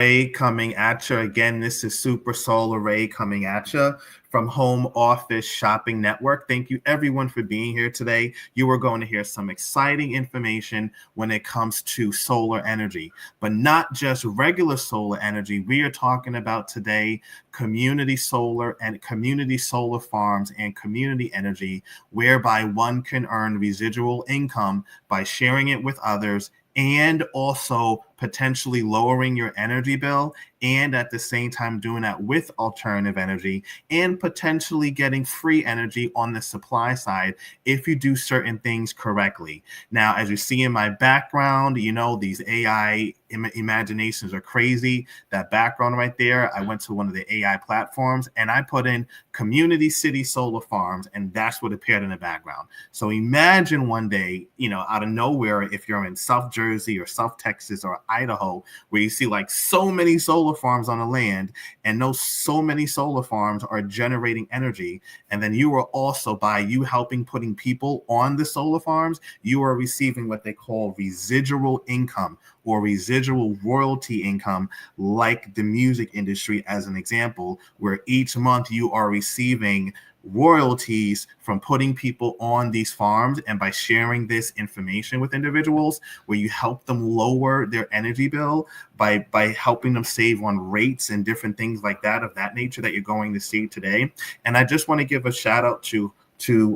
Ray coming at you again. This is Super Solar Ray coming at you from Home Office Shopping Network. Thank you everyone for being here today. You are going to hear some exciting information when it comes to solar energy, but not just regular solar energy. We are talking about today community solar and community solar farms and community energy, whereby one can earn residual income by sharing it with others and also potentially lowering your energy bill, and at the same time doing that with alternative energy and potentially getting free energy on the supply side if you do certain things correctly. Now, as you see in my background, you know, these AI imaginations are crazy. That background right there, I went to one of the AI platforms and I put in community city solar farms, and that's what appeared in the background. So imagine one day, you know, out of nowhere, if you're in South Jersey or South Texas or Idaho, where you see like so many solar farms on the land, and those so many solar farms are generating energy. And then you are also, by you helping putting people on the solar farms, you are receiving what they call residual income or residual royalty income, like the music industry as an example, where each month you are receiving royalties from putting people on these farms, and by sharing this information with individuals where you help them lower their energy bill by helping them save on rates and different things like that of that nature that you're going to see today. And I just want to give a shout out to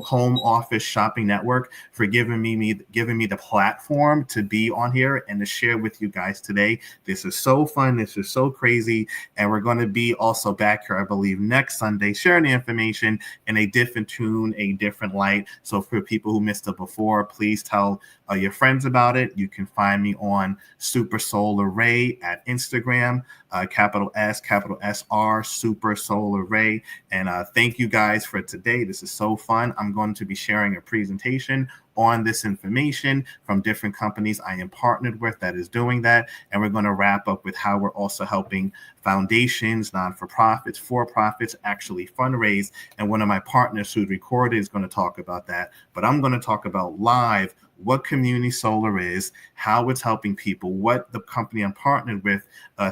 Home Office Shopping Network for giving me the platform to be on here and to share with you guys today. This is so fun. This is so crazy. And we're going to be also back here, I believe, next Sunday, sharing the information in a different tune, a different light. So for people who missed it before, please tell your friends about it. You can find me on Super Solar Ray at Instagram, capital S, capital SR, Super Solar Ray. And thank you guys for today. This is so fun. I'm going to be sharing a presentation on this information from different companies I am partnered with that is doing that. And we're going to wrap up with how we're also helping foundations, non-for-profits, for-profits actually fundraise. And one of my partners who's recorded is going to talk about that. But I'm going to talk about live what community solar is, how it's helping people, what the company I'm partnered with,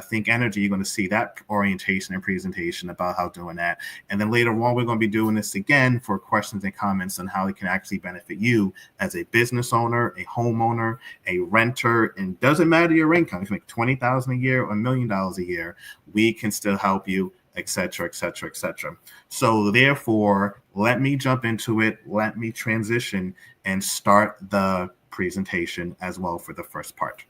Think Energy, you're going to see that orientation and presentation about how doing that. And then later on, we're going to be doing this again for questions and comments on how it can actually benefit you as a business owner, a homeowner, a renter, and doesn't matter your income. If you make $20,000 a year or $1 million a year, we can still help you, etc., etc., etc. So therefore, let me jump into it. Let me transition and start the presentation as well for the first part.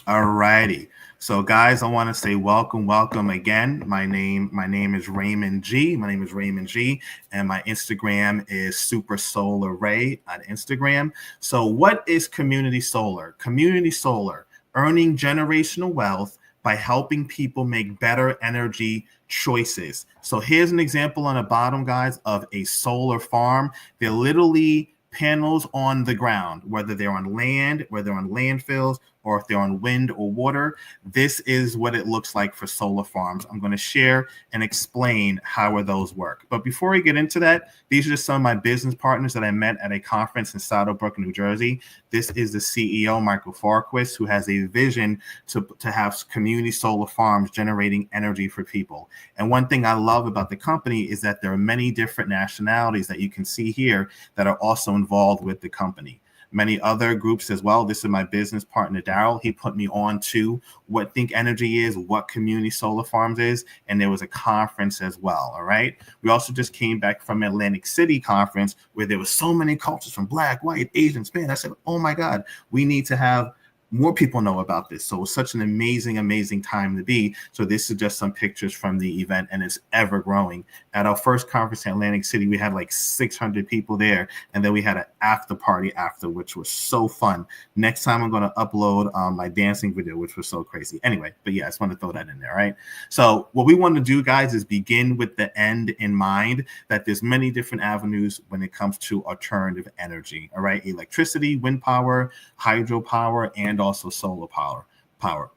All righty. So guys, I want to say welcome again. My name is Raymond G. My name is Raymond G, and my Instagram is Super Solar Ray on Instagram. So what is community solar? Community solar, earning generational wealth by helping people make better energy choices. So here's an example on the bottom, guys, of a solar farm. They're literally panels on the ground, whether they're on land, whether they're on landfills, or if they're on wind or water. This is what it looks like for solar farms. I'm going to share and explain how those work. But before we get into that, these are just some of my business partners that I met at a conference in Saddlebrook, New Jersey. This is the CEO, Michael Farquist, who has a vision to have community solar farms generating energy for people. And one thing I love about the company is that there are many different nationalities that you can see here that are also involved with the company. Many other groups as well. This is my business partner, Daryl. He put me on to what Think Energy is, what community solar farms is, and there was a conference as well, all right? We also just came back from Atlantic City conference where there were so many cultures from Black, white, Asian, Spanish. I said, oh my God, we need to have more people know about this. So it's such an amazing time to be. So this is just some pictures from the event, and it's ever growing. At our first conference in Atlantic City, we had like 600 people there, and then we had an after party after, which was so fun. Next time I'm going to upload my dancing video, which was so crazy. Anyway, but yeah, I just want to throw that in there, right? So what we want to do, guys, is begin with the end in mind, that there's many different avenues when it comes to alternative energy, all right? Electricity, wind power, hydropower, and also solar power.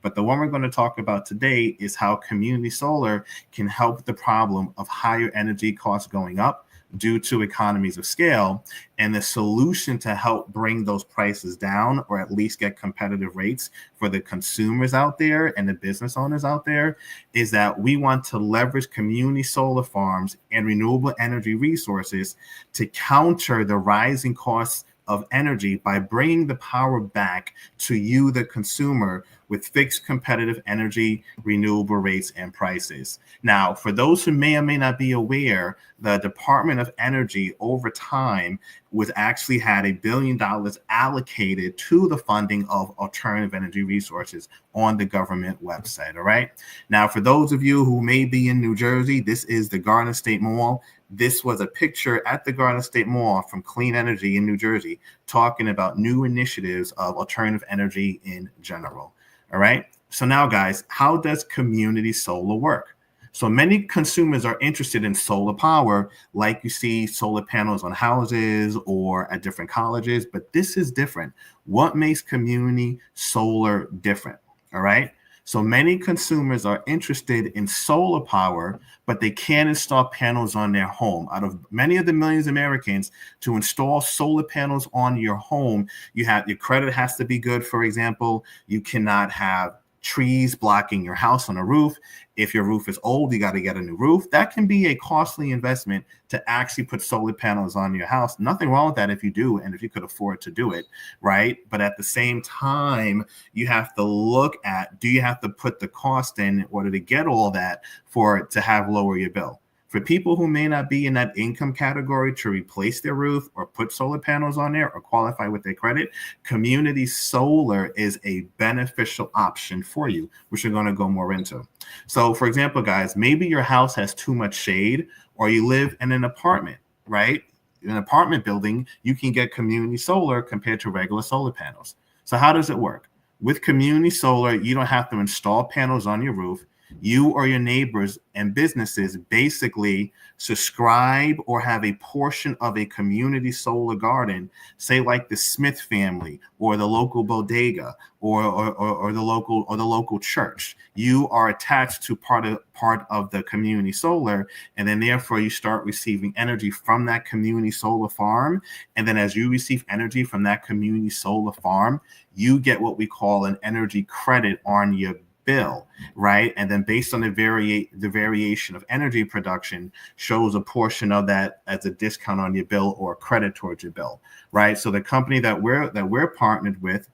But the one we're going to talk about today is how community solar can help the problem of higher energy costs going up due to economies of scale. And the solution to help bring those prices down, or at least get competitive rates for the consumers out there and the business owners out there, is that we want to leverage community solar farms and renewable energy resources to counter the rising costs of energy by bringing the power back to you, the consumer, with fixed competitive energy, renewable rates, and prices. Now, for those who may or may not be aware, the Department of Energy over time was actually had $1 billion allocated to the funding of alternative energy resources on the government website. All right. Now, for those of you who may be in New Jersey, this is the Garden State Mall. This was a picture at the Garden State Mall from Clean Energy in New Jersey, talking about new initiatives of alternative energy in general. All right. So now, guys, how does community solar work? So many consumers are interested in solar power, like you see solar panels on houses or at different colleges, but this is different. What makes community solar different? All right. So many consumers are interested in solar power, but they can't install panels on their home. Out of many of the millions of Americans, to install solar panels on your home, your credit has to be good. For example, you cannot have trees blocking your house on a roof. If your roof is old, you got to get a new roof. That can be a costly investment to actually put solar panels on your house. Nothing wrong with that if you do, and if you could afford to do it, right? But at the same time, you have to look at, do you have to put the cost in order to get all that to have lower your bill? For people who may not be in that income category to replace their roof or put solar panels on there or qualify with their credit, community solar is a beneficial option for you, which we're going to go more into. So, for example, guys, maybe your house has too much shade, or you live in an apartment, right? In an apartment building, you can get community solar compared to regular solar panels. So how does it work? With community solar, you don't have to install panels on your roof. You or your neighbors and businesses basically subscribe or have a portion of a community solar garden, say like the Smith family or the local bodega or the local church. You are attached to part of the community solar, and then therefore you start receiving energy from that community solar farm. And then as you receive energy from that community solar farm, you get what we call an energy credit on your bill, right? And then based on the variation of energy production, shows a portion of that as a discount on your bill or credit towards your bill, right? So the company that we're partnered with,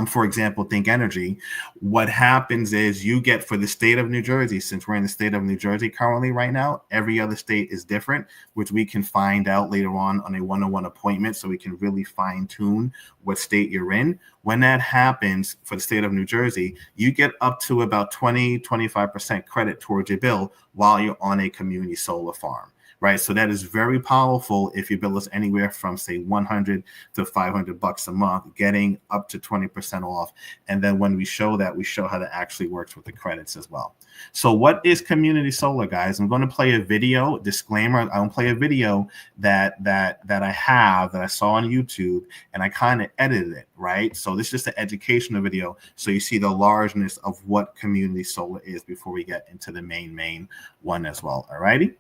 for example, Think Energy, what happens is you get, for the state of New Jersey, since we're in the state of New Jersey currently right now, every other state is different, which we can find out later on a one-on-one appointment, so we can really fine tune what state you're in. When that happens for the state of New Jersey, you get up to about 20-25% credit towards your bill while you're on a community solar farm. Right. So that is very powerful if you bill us anywhere from, say, $100 to $500 a month, getting up to 20% off. And then when we show that, we show how that actually works with the credits as well. So what is community solar, guys? I'm going to play a video. Disclaimer, I'm going to play a video that I saw on YouTube, and I kind of edited it, right? So this is just an educational video, so you see the largeness of what community solar is before we get into the main one as well. All righty.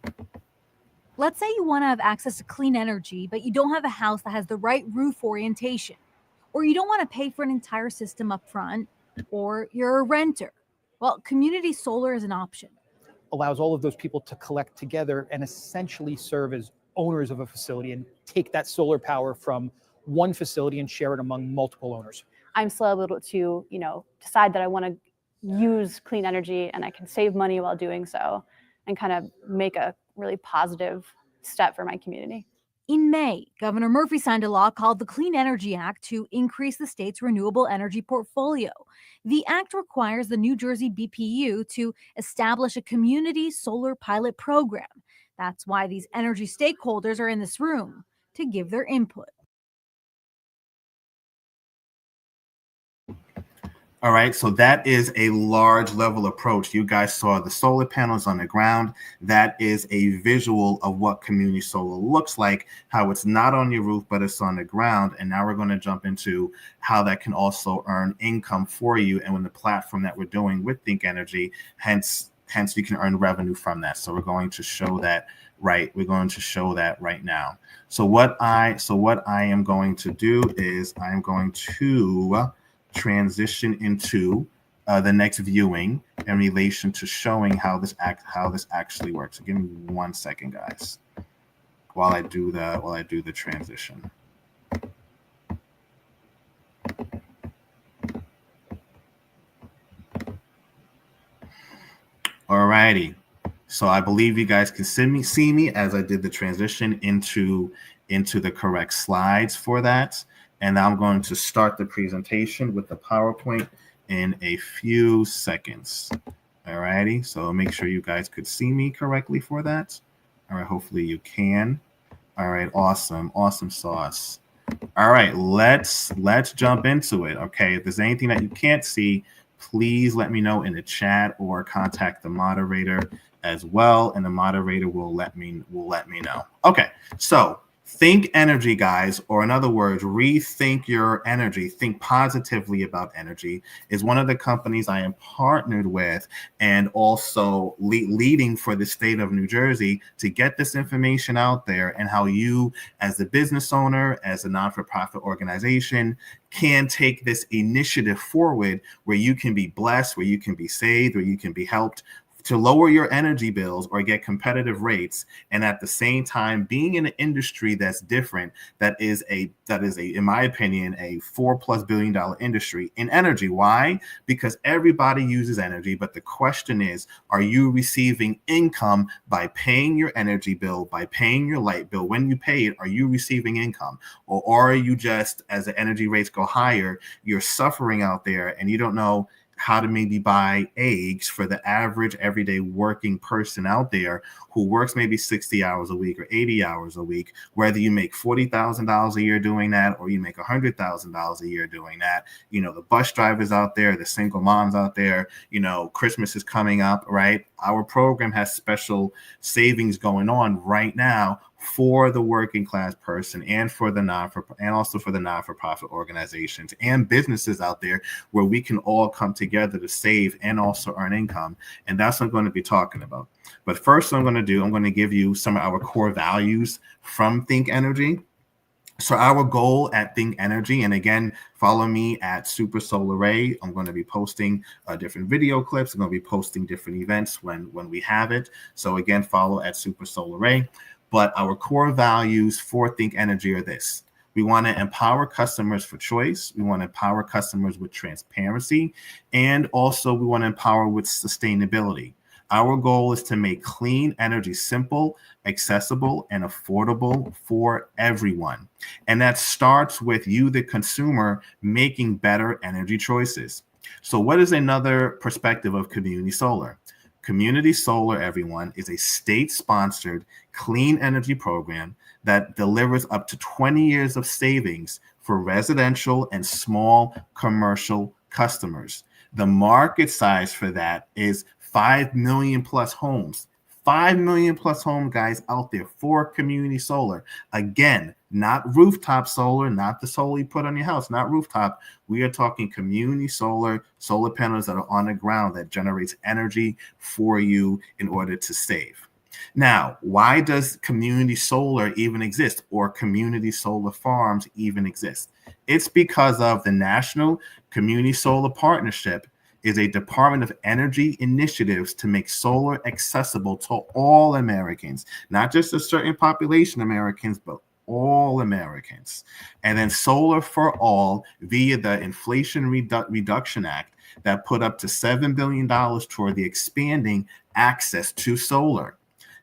Let's say you want to have access to clean energy, but you don't have a house that has the right roof orientation, or you don't want to pay for an entire system up front, or you're a renter. Well, community solar is an option. Allows all of those people to collect together and essentially serve as owners of a facility and take that solar power from one facility and share it among multiple owners. I'm still able to, decide that I want to use clean energy, and I can save money while doing so and kind of make a really positive step for my community. In May, Governor Murphy signed a law called the Clean Energy Act to increase the state's renewable energy portfolio. The act requires the New Jersey BPU to establish a community solar pilot program. That's why these energy stakeholders are in this room, to give their input. All right, so that is a large level approach. You guys saw the solar panels on the ground. That is a visual of what community solar looks like, how it's not on your roof, but it's on the ground. And now we're going to jump into how that can also earn income for you, and when the platform that we're doing with Think Energy, hence you can earn revenue from that. So we're going to show that right? We're going to show that right now. So what I am going to do is I'm going to transition into the next viewing in relation to showing how this actually works. So give me 1 second, guys, while I do the transition. Alrighty. So I believe you guys can see me as I did the transition into the correct slides for that. And I'm going to start the presentation with the PowerPoint in a few seconds. Alrighty. So make sure you guys could see me correctly for that. All right. Hopefully you can. All right. Awesome. Awesome sauce. All right. Let's jump into it. Okay. If there's anything that you can't see, please let me know in the chat or contact the moderator as well, and the moderator will let me know. Okay, so think energy, guys, or in other words, rethink your energy. Think positively about energy is one of the companies I am partnered with and also leading for the state of New Jersey to get this information out there, and how you, as the business owner, as a non-for-profit organization, can take this initiative forward where you can be blessed, where you can be saved, where you can be helped to lower your energy bills or get competitive rates, and at the same time being in an industry that's different, that is a in my opinion a $4+ billion industry in energy. Why? Because everybody uses energy, but the question is, are you receiving income by paying your energy bill, by paying your light bill? When you pay it, are you receiving income, or are you just, as the energy rates go higher, you're suffering out there and you don't know how to maybe buy eggs for the average everyday working person out there who works maybe 60 hours a week or 80 hours a week, whether you make $40,000 a year doing that or you make $100,000 a year doing that. You know, the bus drivers out there, the single moms out there, you know, Christmas is coming up, right? Our program has special savings going on right now for the working class person and for the non-for-profit organizations and businesses out there, where we can all come together to save and also earn income. And that's what I'm going to be talking about. But first, what I'm going to give you some of our core values from Think Energy. So our goal at Think Energy, and again, follow me at Super Solar Ray. I'm going to be posting different video clips. I'm going to be posting different events when we have it. So again, follow at Super Solar Ray. But our core values for Think Energy are this. We want to empower customers for choice. We want to empower customers with transparency. And also we want to empower with sustainability. Our goal is to make clean energy simple, accessible, and affordable for everyone. And that starts with you, the consumer, making better energy choices. So what is another perspective of community solar? Community Solar, everyone, is a state-sponsored clean energy program that delivers up to 20 years of savings for residential and small commercial customers. The market size for that is 5 million plus homes. 5 million plus home guys out there for community solar. Again, not rooftop solar, not the solar you put on your house, not rooftop. We are talking community solar panels that are on the ground that generates energy for you in order to save. Now, why does community solar even exist, or community solar farms even exist? It's because of the National Community Solar Partnership is a Department of Energy initiatives to make solar accessible to all Americans, not just a certain population of Americans, but all Americans. And then Solar for All via the Inflation Reduction Act that put up to $7 billion toward the expanding access to solar.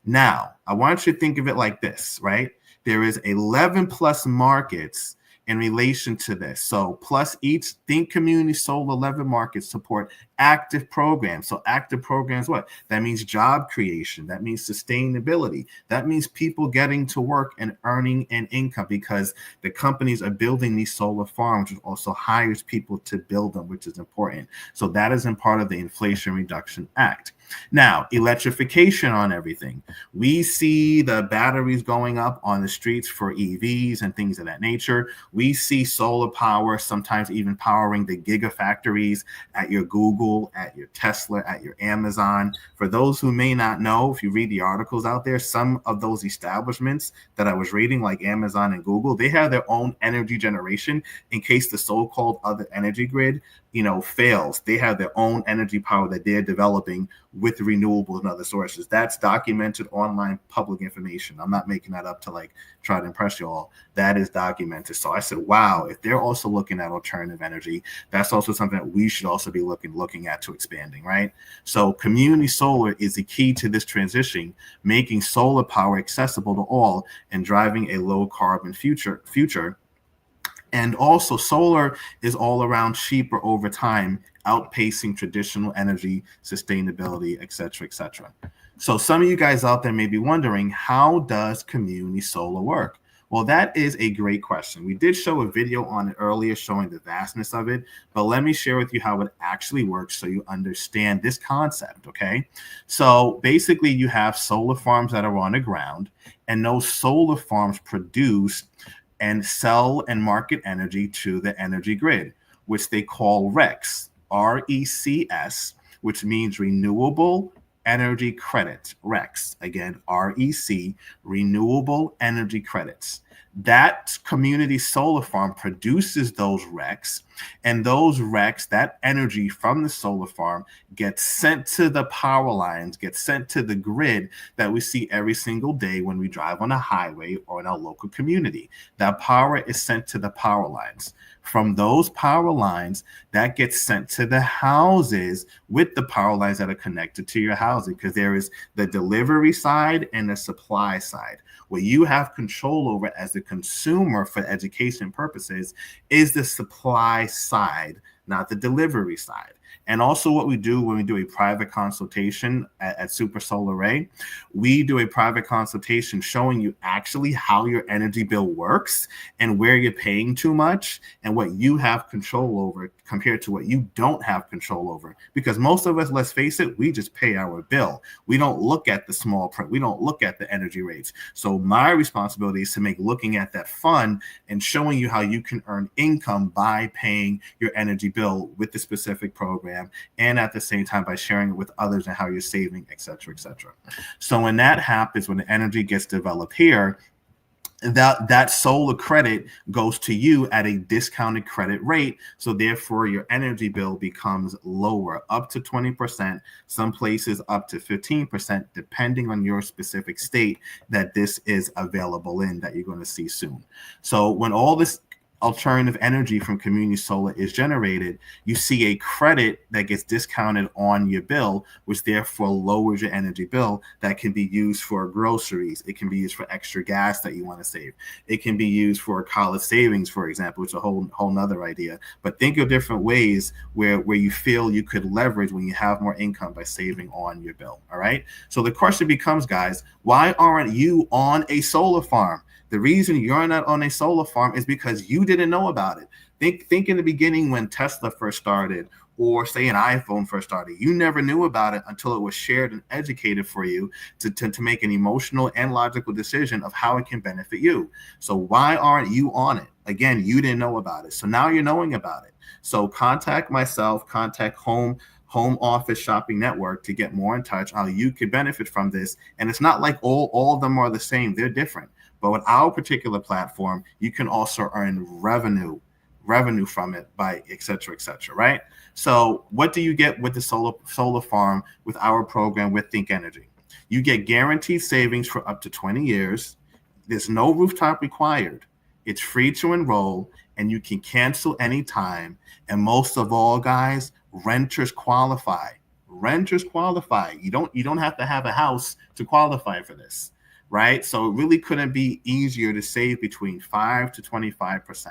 Now, I want you to think of it like this, right? There is 11 plus markets in relation to this. So plus each Think Community Solar 11 markets support active programs. So active programs, what? That means job creation. That means sustainability. That means people getting to work and earning an income, because the companies are building these solar farms, which also hires people to build them, which is important. So that is in part of the Inflation Reduction Act. Now, electrification on everything. We see the batteries going up on the streets for EVs and things of that nature. We see solar power sometimes even powering the gigafactories at your Google Google, at your Tesla, at your Amazon. For those who may not know, if you read the articles out there, some of those establishments that I was reading, like Amazon and Google, they have their own energy generation in case the so-called other energy grid, fails. They have their own energy power that they're developing with renewables and other sources. That's documented online public information. I'm not making that up to try to impress you all. That is documented. So I said, wow, if they're also looking at alternative energy, that's also something that we should also be looking at to expanding, right? So community solar is the key to this transition, making solar power accessible to all and driving a low carbon future. And also solar is all around cheaper over time, outpacing traditional energy, sustainability, et cetera, et cetera. So some of you guys out there may be wondering, how does community solar work? Well, that is a great question. We did show a video on it earlier showing the vastness of it, but let me share with you how it actually works so you understand this concept, okay? So basically you have solar farms that are on the ground, and those solar farms produce and sell and market energy to the energy grid, which they call RECs, RECS, which means renewable energy credits, RECs. Again, REC, renewable energy credits. That community solar farm produces those RECs, and those RECs, that energy from the solar farm, gets sent to the power lines, gets sent to the grid that we see every single day when we drive on a highway or in our local community. That power is sent to the power lines. From those power lines, that gets sent to the houses with the power lines that are connected to your housing, because there is the delivery side and the supply side. What you have control over as a consumer for education purposes is the supply side, not the delivery side. And also what we do when we do a private consultation at Super Solar Ray, we do a private consultation showing you actually how your energy bill works and where you're paying too much and what you have control over compared to what you don't have control over. Because most of us, let's face it, we just pay our bill. We don't look at the small print. We don't look at the energy rates. So my responsibility is to make looking at that fun and showing you how you can earn income by paying your energy bill with the specific program, and at the same time by sharing it with others and how you're saving, et cetera, et cetera. So when that happens, when the energy gets developed here, that solar credit goes to you at a discounted credit rate. So therefore your energy bill becomes lower, up to 20%, some places up to 15%, depending on your specific state that this is available in, that you're going to see soon. So when all this alternative energy from community solar is generated, you see a credit that gets discounted on your bill, which therefore lowers your energy bill. That can be used for groceries. It can be used for extra gas that you want to save. It can be used for college savings, for example, which is a whole nother idea. But think of different ways where you feel you could leverage when you have more income by saving on your bill. All right. So the question becomes, guys, why aren't you on a solar farm? The reason you're not on a solar farm is because you didn't know about it. Think in the beginning when Tesla first started, or say an iPhone first started. You never knew about it until it was shared and educated for you to make an emotional and logical decision of how it can benefit you. So why aren't you on it? Again, you didn't know about it. So now you're knowing about it. So contact myself, contact Home Office Shopping Network to get more in touch how you could benefit from this. And it's not like all of them are the same. They're different. But with our particular platform, you can also earn revenue from it by et cetera, right? So what do you get with the solar farm with our program with Think Energy? You get guaranteed savings for up to 20 years. There's no rooftop required. It's free to enroll, and you can cancel anytime. And most of all, guys, renters qualify. Renters qualify. You don't have to have a house to qualify for this. Right? So it really couldn't be easier to save between 5 to 25%.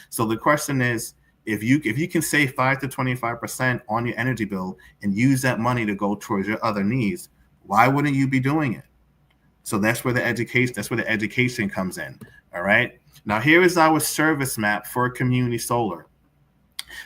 So the question is, if you can save 5 to 25% on your energy bill and use that money to go towards your other needs, why wouldn't you be doing it? So that's where the education comes in. All right. Now here is our service map for community solar.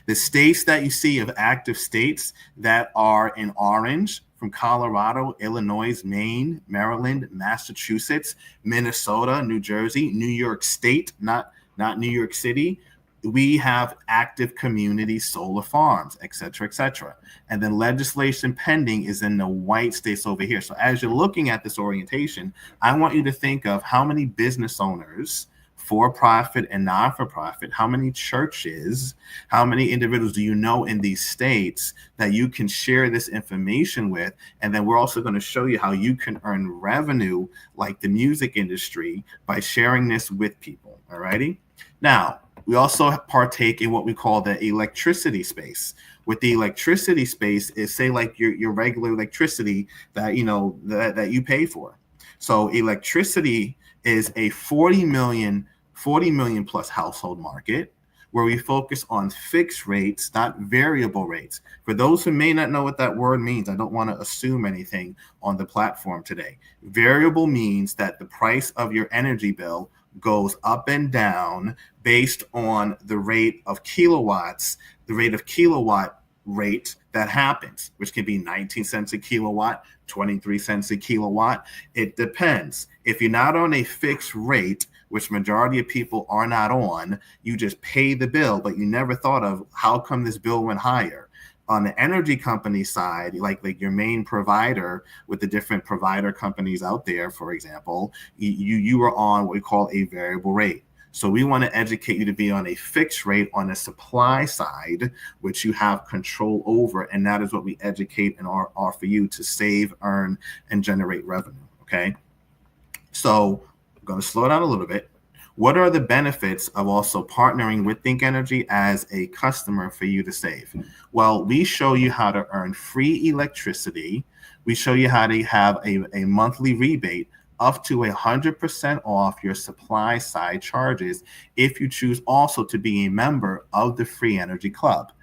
The states that you see of active states that are in orange, from Colorado, Illinois, Maine, Maryland, Massachusetts, Minnesota, New Jersey, New York State, not New York City, we have active community solar farms, et cetera, et cetera. And then legislation pending is in the white states over here. So as you're looking at this orientation, I want you to think of how many business owners, for-profit and non-for-profit, how many churches, how many individuals do you know in these states that you can share this information with? And then we're also going to show you how you can earn revenue like the music industry by sharing this with people. All righty. Now, we also partake in what we call the electricity space. With the electricity space is, say, like your regular electricity that that you pay for. So electricity is a 40 million plus household market where we focus on fixed rates, not variable rates. For those who may not know what that word means, I don't want to assume anything on the platform today. Variable means that the price of your energy bill goes up and down based on the rate of kilowatts, the rate of kilowatt rate that happens, which can be 19 cents a kilowatt, 23 cents a kilowatt. It depends. If you're not on a fixed rate, which majority of people are not on, you just pay the bill, but you never thought of how come this bill went higher. On the energy company side, like your main provider with the different provider companies out there, for example, you are on what we call a variable rate. So we want to educate you to be on a fixed rate on the supply side, which you have control over. And that is what we educate and offer you to save, earn, and generate revenue. Okay. So I'm going to slow down a little bit. What are the benefits of also partnering with Think Energy as a customer for you to save? Well, we show you how to earn free electricity. We show you how to have a monthly rebate up to 100% off your supply side charges if you choose also to be a member of the Free Energy Club.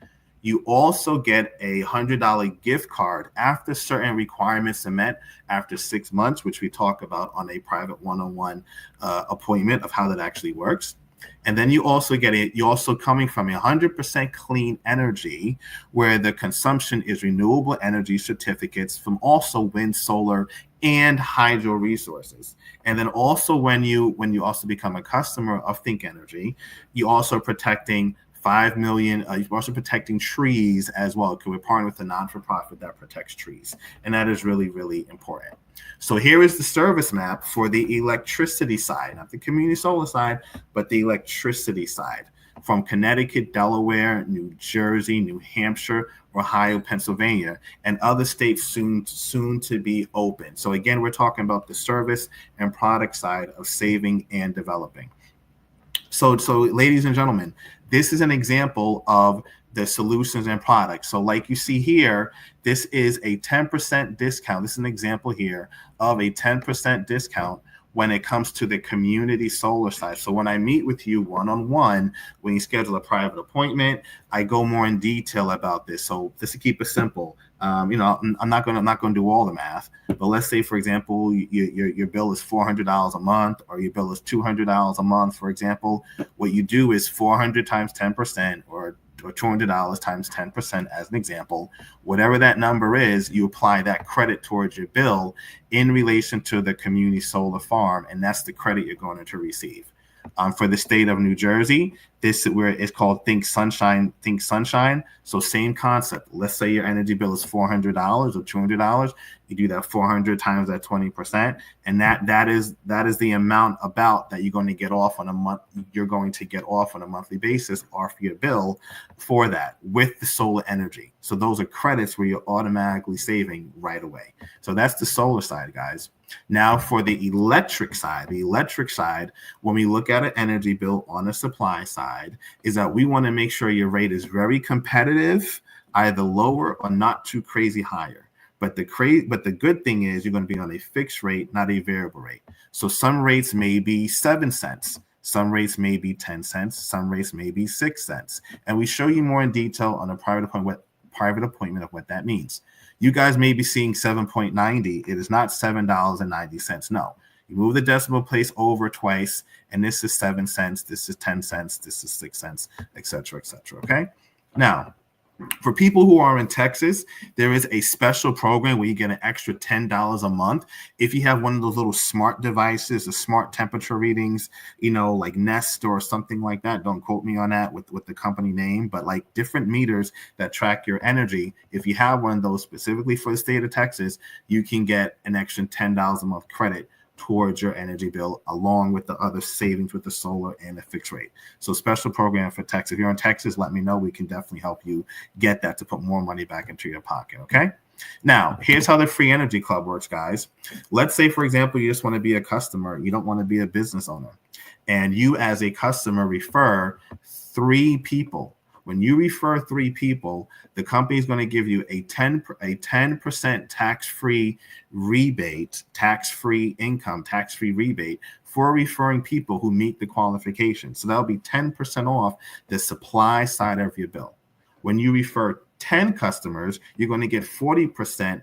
You also get a $100 gift card after certain requirements are met after 6 months, which we talk about on a private one-on-one appointment of how that actually works. And then you also get you're also coming from 100% clean energy, where the consumption is renewable energy certificates from also wind, solar, and hydro resources. And then also when you also become a customer of Think Energy, you also protecting 5 million, you're also protecting trees as well, because we're partnering with a non-for-profit that protects trees. And that is really, really important. So here is the service map for the electricity side, not the community solar side, but the electricity side, from Connecticut, Delaware, New Jersey, New Hampshire, Ohio, Pennsylvania, and other states soon to be open. So again, we're talking about the service and product side of saving and developing. So ladies and gentlemen, this is an example of the solutions and products. So like you see here, this is a 10% discount. This is an example here of a 10% discount when it comes to the community solar side. So when I meet with you one-on-one, when you schedule a private appointment, I go more in detail about this. So just to keep it simple, I'm not going to do all the math, but let's say, for example, your bill is $400 a month, or your bill is $200 a month, for example. What you do is 400 times 10%, or $200 times 10% as an example. Whatever that number is, you apply that credit towards your bill in relation to the community solar farm, and that's the credit you're going to receive. For the state of New Jersey, this is where it's called Think Sunshine. Think Sunshine. So same concept. Let's say your energy bill is $400 or $200. You do that 400 times that 20%, and that is the amount about that you're going to get off on a month. You're going to get off on a monthly basis off your bill for that with the solar energy. So those are credits where you're automatically saving right away. So that's the solar side, guys. Now for the electric side, when we look at an energy bill on the supply side, is that we want to make sure your rate is very competitive, either lower or not too crazy higher. But the good thing is you're going to be on a fixed rate, not a variable rate. So some rates may be 7 cents. Some rates may be 10 cents. Some rates may be 6 cents. And we show you more in detail on a private appointment of what that means. You guys may be seeing 7.90. It is not $7.90. No, you move the decimal place over twice, and this is 7 cents. This is 10 cents. This is 6 cents, et cetera, et cetera. Okay. Now, For people who are in Texas, there is a special program where you get an extra $10 a month if you have one of those little smart devices, the smart temperature readings, like Nest or something like that. Don't quote me on that with the company name, but like different meters that track your energy. If you have one of those specifically for the state of Texas, you can get an extra $10 a month credit towards your energy bill, along with the other savings with the solar and the fixed rate. So special program for Texas. If you're in Texas, let me know. We can definitely help you get that to put more money back into your pocket, okay? Now, here's how the Free Energy Club works, guys. Let's say, for example, you just want to be a customer. You don't want to be a business owner. And you as a customer refer 3 people. When you refer 3 people, the company is going to give you a 10% tax-free rebate, tax-free income, tax-free rebate for referring people who meet the qualifications. So that'll be 10% off the supply side of your bill. When you refer 10 customers, you're going to get 40%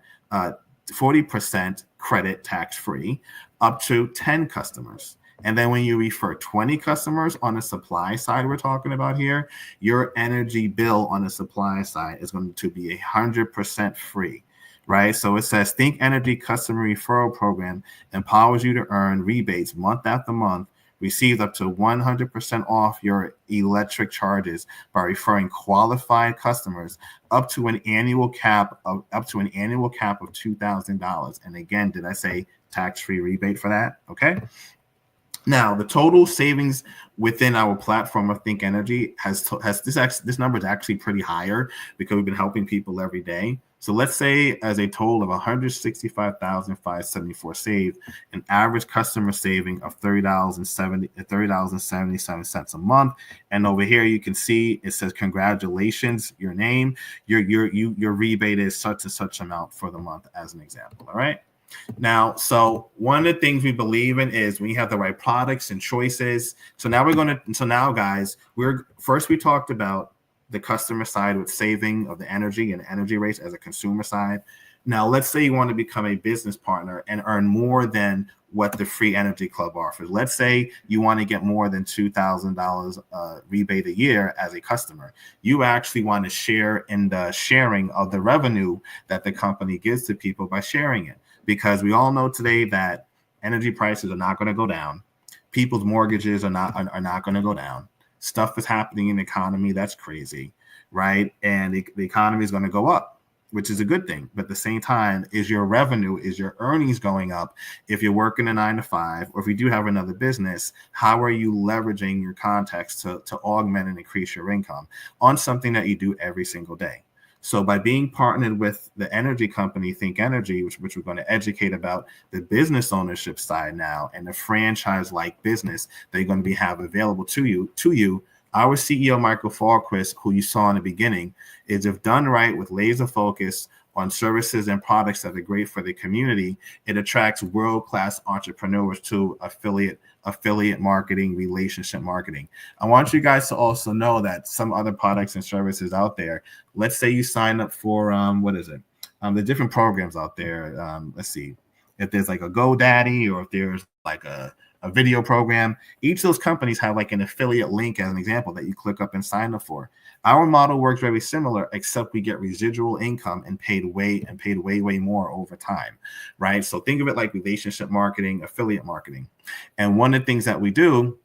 credit tax-free up to 10 customers. And then when you refer 20 customers on the supply side we're talking about here, your energy bill on the supply side is going to be 100% free, right? So it says Think Energy Customer Referral Program empowers you to earn rebates month after month, receive up to 100% off your electric charges by referring qualified customers up to an annual cap of $2,000. And again, did I say tax-free rebate for that? Okay. Now, the total savings within our platform of Think Energy has this number is actually pretty higher because we've been helping people every day. So let's say as a total of $165,574 saved, an average customer saving of $30.77 a month. And over here you can see it says congratulations, your name, your rebate is such and such amount for the month as an example. All right. Now, so one of the things we believe in is when you have the right products and choices. So now guys, we talked about the customer side with saving of the energy and energy rates as a consumer side. Now, let's say you want to become a business partner and earn more than what the Free Energy Club offers. Let's say you want to get more than $2,000 rebate a year as a customer. You actually want to share in the sharing of the revenue that the company gives to people by sharing it. Because we all know today that energy prices are not going to go down. People's mortgages are not going to go down. Stuff is happening in the economy that's crazy, right? And the economy is going to go up, which is a good thing. But at the same time, is your revenue, is your earnings going up? If you're working a 9 to 5, or if you do have another business, how are you leveraging your contacts to augment and increase your income on something that you do every single day? So by being partnered with the energy company, Think Energy, which we're going to educate about the business ownership side now and the franchise-like business that you're going to have available to you, our CEO, Michael Falquist, who you saw in the beginning, is if done right with laser focus on services and products that are great for the community, it attracts world-class entrepreneurs to affiliate marketing, relationship marketing. I want you guys to also know that some other products and services out there, let's say you sign up for, the different programs out there. Let's see, if there's like a GoDaddy or if there's like a video program, each of those companies have like an affiliate link as an example that you click up and sign up for. Our model works very similar, except we get residual income and paid way more over time, right? So think of it like relationship marketing, affiliate marketing. And one of the things that we do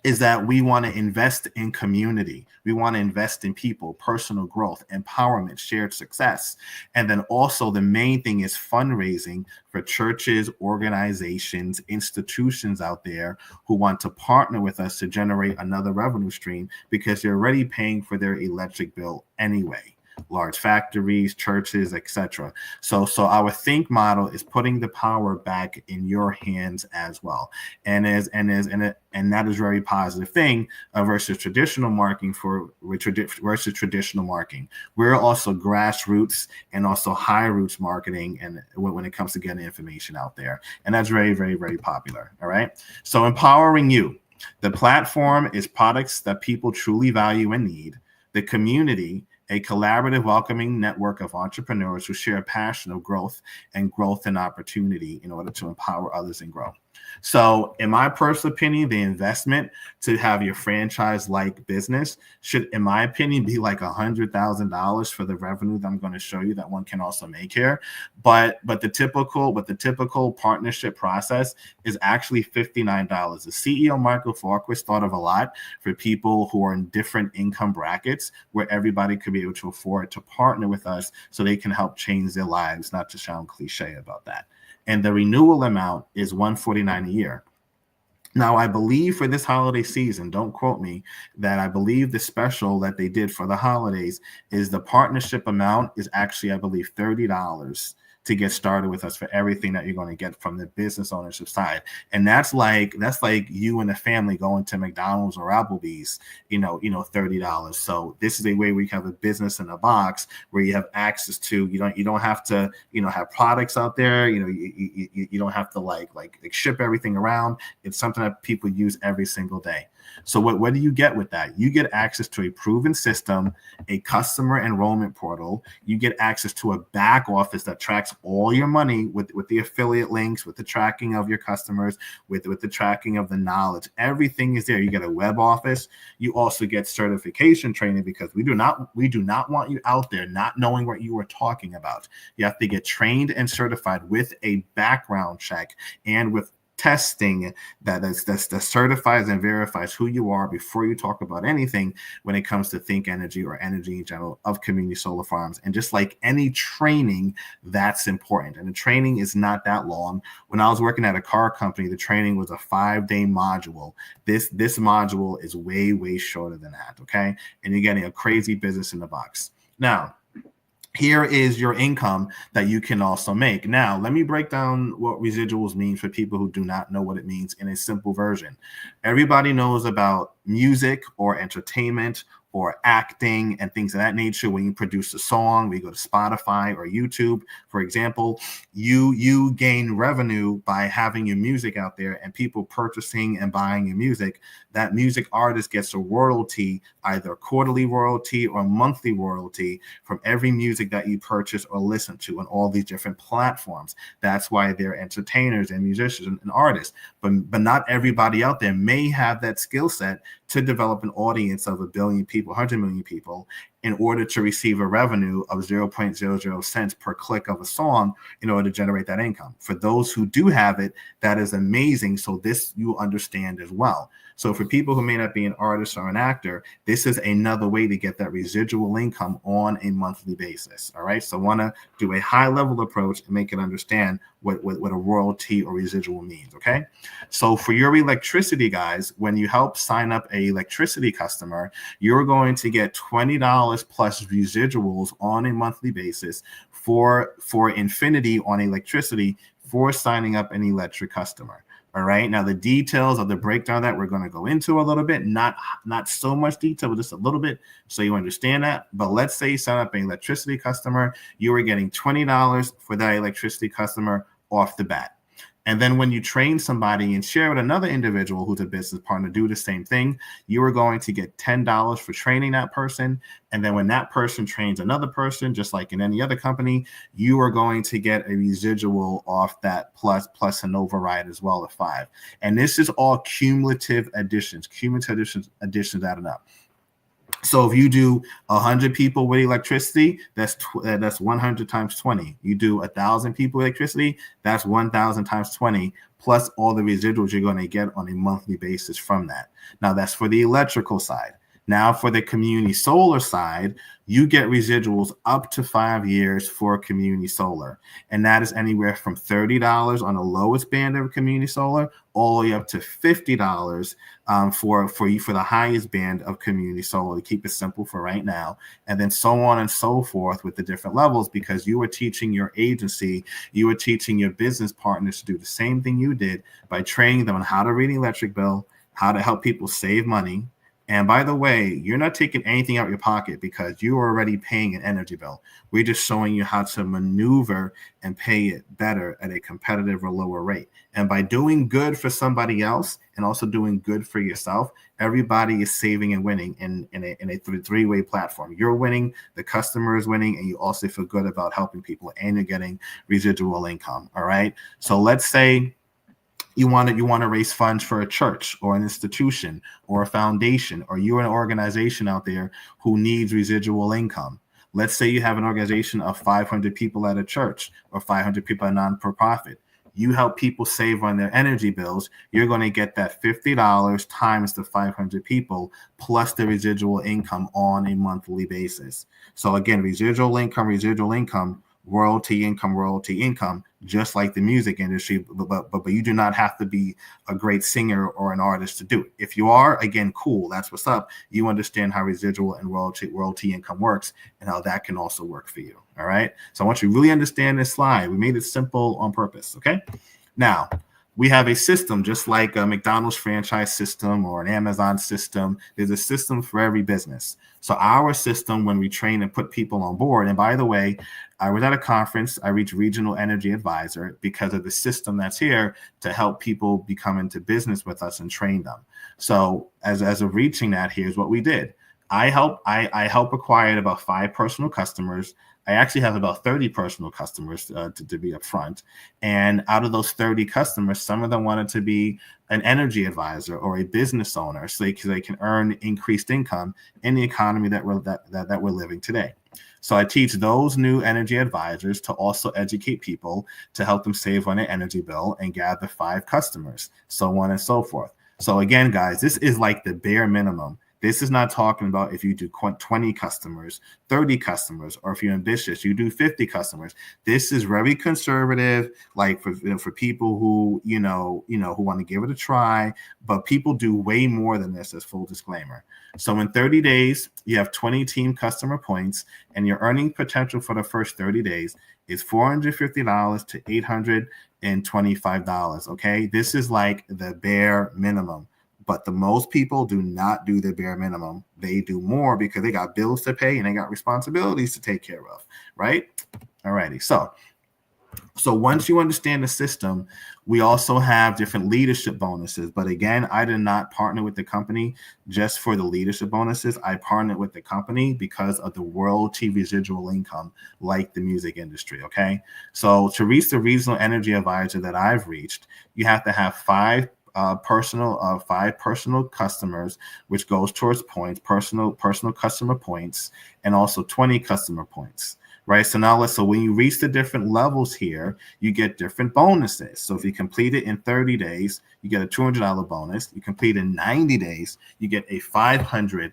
is that we want to invest in community. We want to invest in people, personal growth, empowerment, shared success. And then also the main thing is fundraising for churches, organizations, institutions out there who want to partner with us to generate another revenue stream because they're already paying for their electric bill anyway. Large factories, churches, etc. So our Think model is putting the power back in your hands as well, and that is a very positive thing versus traditional marketing. Versus traditional marketing, we're also grassroots and also high roots marketing, and when it comes to getting information out there, and that's very, very, very popular. All right, so empowering you. The platform is products that people truly value and need. The community, a collaborative, welcoming network of entrepreneurs who share a passion of growth and opportunity in order to empower others and grow. So in my personal opinion, the investment to have your franchise-like business should, in my opinion, be like $100,000 for the revenue that I'm going to show you that one can also make here. But the typical partnership process is actually $59. The CEO Michael Farquhar thought of a lot for people who are in different income brackets where everybody could be able to afford to partner with us so they can help change their lives, not to sound cliche about that. And the renewal amount is $149 a year. Now, I believe for this holiday season, don't quote me, that I believe the special that they did for the holidays is the partnership amount is actually, I believe, $30 to get started with us for everything that you're going to get from the business ownership side. And that's like you and the family going to McDonald's or Applebee's, $30. So this is a way where you have a business in a box where you have access to, you don't have to, have products out there, you don't have to like ship everything around. It's something that people use every single day. So what do you get with that? You get access to a proven system, a customer enrollment portal. You get access to a back office that tracks all your money with the affiliate links, with the tracking of your customers, with the tracking of the knowledge. Everything is there. You get a web office. You also get certification training because we do not want you out there not knowing what you are talking about. You have to get trained and certified with a background check and with testing that certifies and verifies who you are before you talk about anything when it comes to Think Energy or energy in general of community solar farms. And just like any training, that's important. And the training is not that long. When I was working at a car company, the training was a 5-day module. This module is way shorter than that. Okay. And you're getting a crazy business in the box. Now, here is your income that you can also make. Now, let me break down what residuals mean for people who do not know what it means in a simple version. Everybody knows about music or entertainment or acting and things of that nature. When you produce a song, we go to Spotify or YouTube, for example, you gain revenue by having your music out there and people purchasing and buying your music. That music artist gets a royalty, either a quarterly royalty or monthly royalty from every music that you purchase or listen to on all these different platforms. That's why they're entertainers and musicians and artists. But not everybody out there may have that skill set to develop an audience of 1 billion people, 100 million people, in order to receive a revenue of 0.00 cents per click of a song in order to generate that income. For those who do have it, that is amazing. So this you understand as well. So for people who may not be an artist or an actor, this is another way to get that residual income on a monthly basis. All right. So want to do a high level approach and make it understand what a royalty or residual means. Okay. So for your electricity guys, when you help sign up a electricity customer, you're going to get $20 plus residuals on a monthly basis for infinity on electricity for signing up an electric customer. All right. Now, the details of the breakdown that we're going to go into a little bit, not so much detail, but just a little bit so you understand that. But let's say you sign up an electricity customer, you are getting $20 for that electricity customer off the bat. And then when you train somebody and share with another individual who's a business partner, do the same thing, you are going to get $10 for training that person. And then when that person trains another person, just like in any other company, you are going to get a residual off that plus an override as well of 5. And this is all cumulative additions adding up. So if you do 100 people with electricity, that's 100 times 20. You do 1,000 people with electricity, that's 1,000 times 20, plus all the residuals you're going to get on a monthly basis from that. Now that's for the electrical side. Now for the community solar side, you get residuals up to 5 years for community solar. And that is anywhere from $30 on the lowest band of community solar, all the way up to $50 for the highest band of community solar, to keep it simple for right now. And then so on and so forth with the different levels, because you are teaching your agency, you are teaching your business partners to do the same thing you did by training them on how to read an electric bill, how to help people save money. And by the way, you're not taking anything out of your pocket because you are already paying an energy bill. We're just showing you how to maneuver and pay it better at a competitive or lower rate. And by doing good for somebody else and also doing good for yourself, everybody is saving and winning in a three-way platform. You're winning, the customer is winning, and you also feel good about helping people, and you're getting residual income. All right. So let's say You want to raise funds for a church or an institution or a foundation, or you're an organization out there who needs residual income. Let's say you have an organization of 500 people at a church or 500 people at a non-profit. You help people save on their energy bills. You're going to get that $50 times the 500 people plus the residual income on a monthly basis. So again, residual income, royalty income, just like the music industry, but you do not have to be a great singer or an artist to do it. If you are, again, cool, that's what's up. You understand how residual and royalty income works and how that can also work for you. All right. So I want you to really understand this slide. We made it simple on purpose. Okay. Now, we have a system just like a McDonald's franchise system or an Amazon system. There's a system for every business. So our system, when we train and put people on board, and by the way, I was at a conference, I reached Regional Energy Advisor because of the system that's here to help people become into business with us and train them. So as of reaching that, here's what we did. I help acquire about 5 personal customers. I actually have about 30 personal customers to be upfront. And out of those 30 customers, some of them wanted to be an energy advisor or a business owner so they can earn increased income in the economy that we're living today. So I teach those new energy advisors to also educate people to help them save on their energy bill and gather 5 customers, so on and so forth. So again, guys, this is like the bare minimum. This is not talking about if you do 20 customers, 30 customers, or if you're ambitious, you do 50 customers. This is very conservative, like for people who, who want to give it a try, but people do way more than this, as full disclaimer. So in 30 days, you have 20 team customer points, and your earning potential for the first 30 days is $450 to $825. Okay. This is like the bare minimum. But the most people do not do the bare minimum. They do more because they got bills to pay and they got responsibilities to take care of, right? All righty. So once you understand the system, we also have different leadership bonuses. But again, I did not partner with the company just for the leadership bonuses. I partnered with the company because of the royalty residual income, like the music industry, okay? So to reach the regional energy advisor that I've reached, you have to have 5 personal customers, which goes towards points, personal customer points, and also 20 customer points, right? So when you reach the different levels here, you get different bonuses. So if you complete it in 30 days, you get a $200 bonus. You complete in 90 days, you get a $500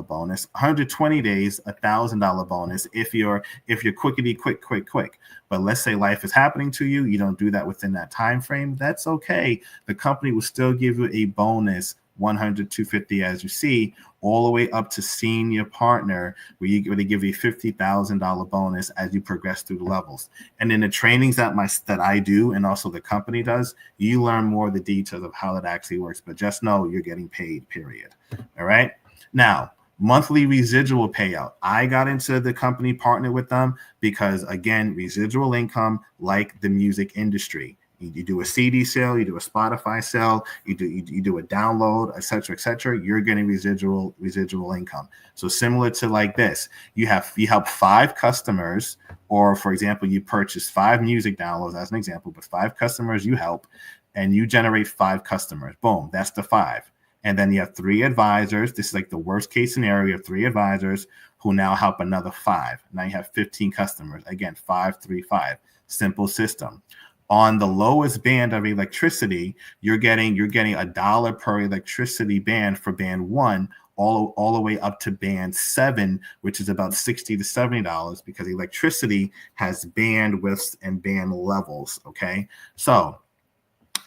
bonus. 120 days, $1,000 bonus if you're quickity quick. But let's say life is happening to you, you don't do that within that time frame. That's okay. The company will still give you a bonus, 100, 250, as you see, all the way up to senior partner, where they give you a $50,000 bonus as you progress through the levels. And in the trainings that I do, and also the company does, you learn more of the details of how it actually works. But just know you're getting paid, period. All right. Now, monthly residual payout. I got into the company, partnered with them because, again, residual income, like the music industry. You do a CD sale, you do a Spotify sale, you do a download, et cetera, you're getting residual income. So similar to like this, you help 5 customers, or for example, you purchase 5 music downloads as an example, but 5 customers you help, and you generate 5 customers. Boom, that's the 5. And then you have 3 advisors. This is like the worst case scenario. You have 3 advisors who now help another 5. Now you have 15 customers. Again, 5, 3, 5. Simple system. On the lowest band of electricity, you're getting $1 per electricity band for band 1, all the way up to band 7, which is about $60 to $70, because electricity has bandwidths and band levels. Okay, so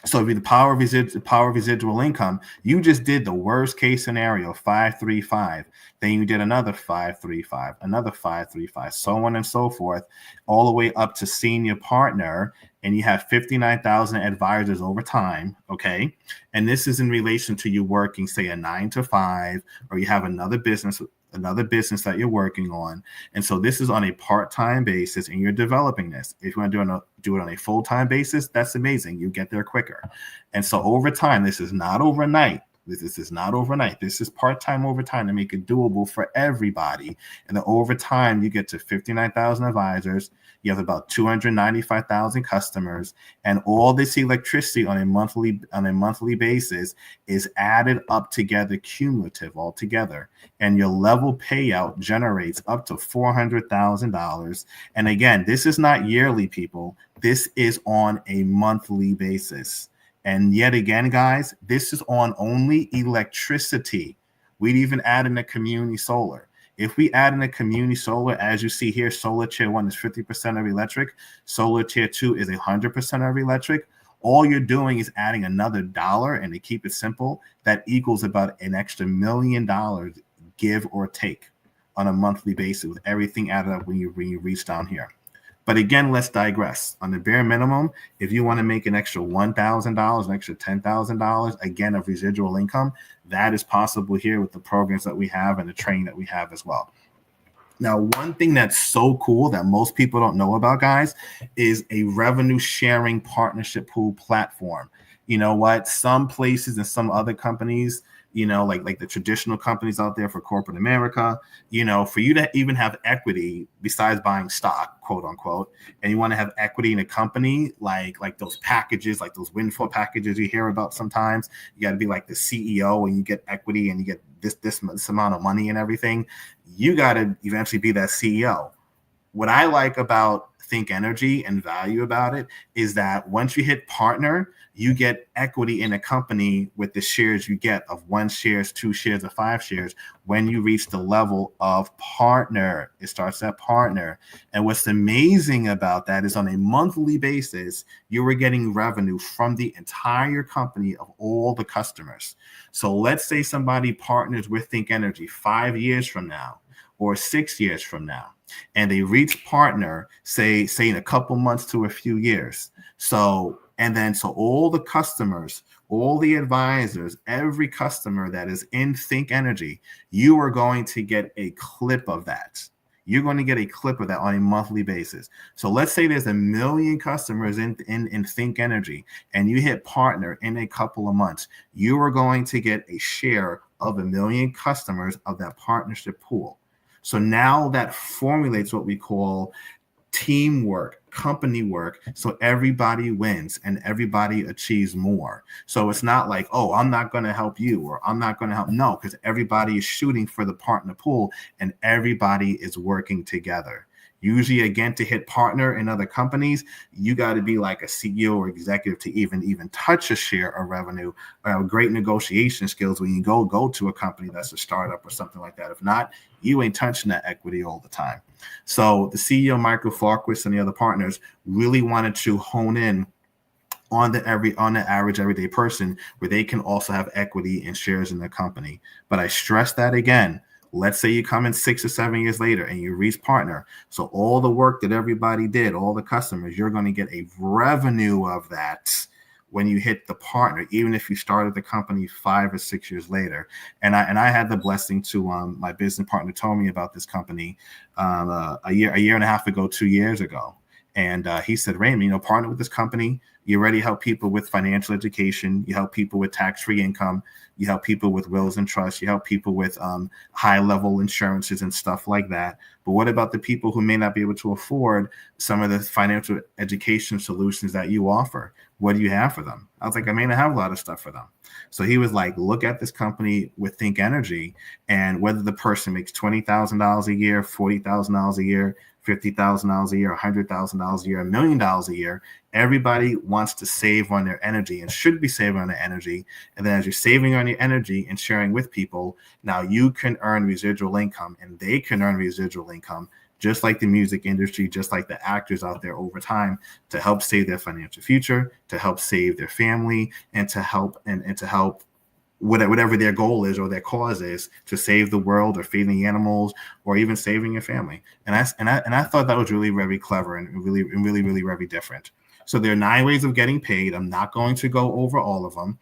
if you the power of residual income, you just did the worst case scenario, 5, 3, 5. Then you did another 5, 3, 5, another 5, 3, 5, so on and so forth, all the way up to senior partner, and you have 59,000 advisors over time. Okay, and this is in relation to you working, say, a 9 to 5, or you have another business that you're working on. And so this is on a part-time basis, and you're developing this. If you want to do it on a full-time basis, that's amazing. You get there quicker. And so over time, this is not overnight. This is not overnight. This is part-time overtime to make it doable for everybody. And then over time, you get to 59,000 advisors. You have about 295,000 customers, and all this electricity on a monthly basis is added up together, cumulative altogether. And your level payout generates up to $400,000. And again, this is not yearly, people. This is on a monthly basis. And yet again, guys, this is on only electricity. We'd even add in a community solar. If we add in a community solar, as you see here, solar tier 1 is 50% of electric. Solar tier 2 is 100% of electric. All you're doing is adding another dollar, and to keep it simple, that equals about an extra $1 million, give or take, on a monthly basis with everything added up when you reach down here. But again, let's digress. On the bare minimum, if you want to make an extra $1,000, an extra $10,000, again, of residual income, that is possible here with the programs that we have and the training that we have as well. Now, one thing that's so cool that most people don't know about, guys, is a revenue sharing partnership pool platform. You know what? Some places and some other companies, you know, like the traditional companies out there for corporate America, you know, for you to even have equity besides buying stock, quote unquote, and you want to have equity in a company, like those packages, like those windfall packages you hear about sometimes, you got to be like the CEO and you get equity and you get this amount of money and everything. You got to eventually be that CEO. What I like about Think Energy and value about it is that once you hit partner, you get equity in a company with the shares you get of 1 shares, 2 shares, or 5 shares when you reach the level of partner. It starts at partner. And what's amazing about that is on a monthly basis, you were getting revenue from the entire company of all the customers. So let's say somebody partners with Think Energy 5 years from now or 6 years from now, and they reach partner, say in a couple months to a few years. So all the customers, all the advisors, every customer that is in Think Energy, you are going to get a clip of that. You're going to get a clip of that on a monthly basis. So let's say there's 1 million customers in Think Energy, and you hit partner in a couple of months. You are going to get a share of 1 million customers of that partnership pool. So now that formulates what we call teamwork, company work, so everybody wins and everybody achieves more. So it's not like, oh, I'm not going to help you or I'm not going to help. No, because everybody is shooting for the partner pool and everybody is working together. Usually, again, to hit partner in other companies, you got to be like a CEO or executive to even touch a share of revenue. Great negotiation skills when you go to a company that's a startup or something like that. If not, you ain't touching that equity all the time. So the CEO, Michael Farquhar, and the other partners really wanted to hone in on the average everyday person where they can also have equity and shares in the company. But I stress that again. Let's say you come in 6 or 7 years later and you reach partner. So all the work that everybody did, all the customers, you're going to get a revenue of that when you hit the partner, even if you started the company 5 or 6 years later. And I had the blessing to my business partner told me about this company a year and a half ago, 2 years ago. And he said, Raymond, partner with this company. You already help people with financial education. You help people with tax-free income. You help people with wills and trusts. You help people with high-level insurances and stuff like that. But what about the people who may not be able to afford some of the financial education solutions that you offer? What do you have for them? I was like, I may not have a lot of stuff for them. So he was like, look at this company with Think Energy, and whether the person makes $20,000 a year, $40,000 a year, $50,000 a year, $100,000 a year, $1 million a year, everybody wants to save on their energy and should be saving on their energy. And then as you're saving on your energy and sharing with people, now you can earn residual income and they can earn residual income, just like the music industry, just like the actors out there over time, to help save their financial future, to help save their family, and to help whatever their goal is or their cause is, to save the world or feeding animals or even saving your family. And I thought that was really very clever and really very different. So there are 9 ways of getting paid. I'm not going to go over all of them.